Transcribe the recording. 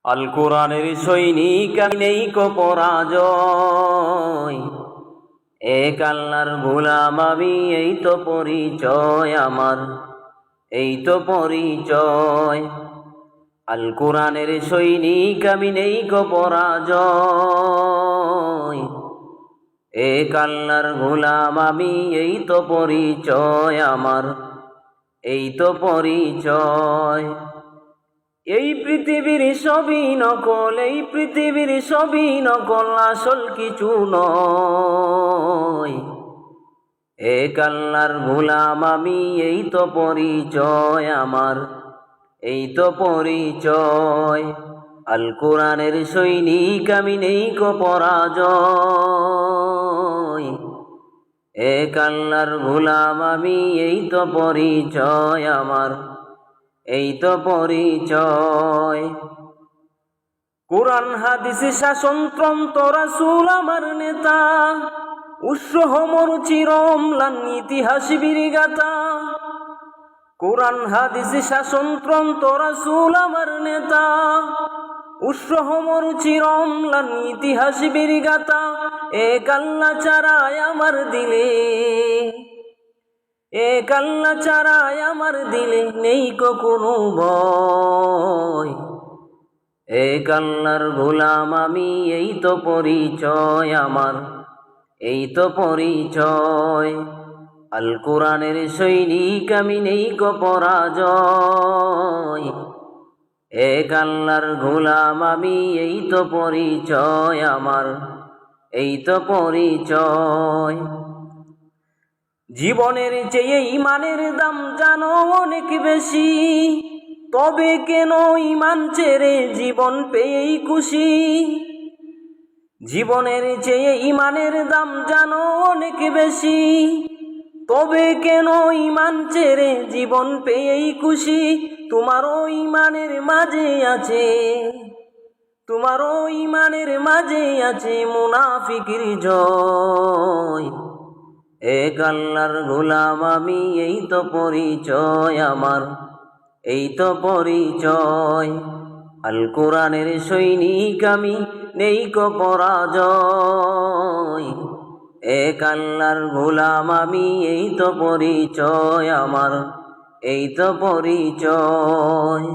আল কোরআনের সৈনিক আমি নেই কো পরাজয়, এক আল্লাহর গোলাম আমি, এই তো পরিচয় আমার, এই তো পরিচয়। আল কোরআনের সৈনিক আমি নেই কো পরাজয়, এক আল্লাহর গোলাম আমি, এই তো পরিচয় আমার, এই তো পরিচয়। এই পৃথিবীর সবই নকল, এই পৃথিবীর সবই নকল, আসল কিছু নয়। এক আল্লাহর গোলাম আমি, এই তো পরিচয় আমার, এই তো পরিচয়। আল কোরআনের সৈনিক আমি নেই কো পরাজয়, এক আল্লাহর গোলাম আমি, এই তো পরিচয় আমার, এই তো পরিচয়। কোরআন হাদিস শাসনতন্ত্র রাসূল আমার নেতা, উৎসাহ মোর চিরম্লান ইতিহাস বীরগাথা। কোরআন হাদিস শাসনতন্ত্র রাসূল আমার নেতা, উৎসাহ মোর চিরম্লান ইতিহাস বীরগাথা। এক আল্লাহ ছাড়াই আমার দিলে, এক আল্লাহ ছাড়াই আমার দিলে নেই কো কোনো ভয়। এক আল্লাহর গোলাম আমি, এই তো পরিচয় আমার, এই তো পরিচয়। আল কোরআনের সৈনিক আমি নেই কো পরাজয়, এক আল্লাহর গোলাম আমি, এই তো পরিচয় আমার, এই তো পরিচয়। জীবনের চেয়ে ইমানের দাম জানো অনেক বেশি, তবে কেন ইমান ছেড়ে জীবন পেয়েই খুশি। জীবনের চেয়ে ইমানের দাম জানো অনেক বেশি, তবে কেন ইমান ছেড়ে জীবন পেয়েই খুশি। তোমারও ইমানের মাঝে আছে, তোমারও ইমানের মাঝে আছে মুনাফিকির জয়। এক আল্লাহর গোলাম আমি, এই তো পরিচয় আমার, এই তো পরিচয়। আল কোরআনের সৈনিক আমি নেই কো পরাজয়, এক আল্লাহর গোলাম আমি, এই তো পরিচয় আমার, এই তো পরিচয়।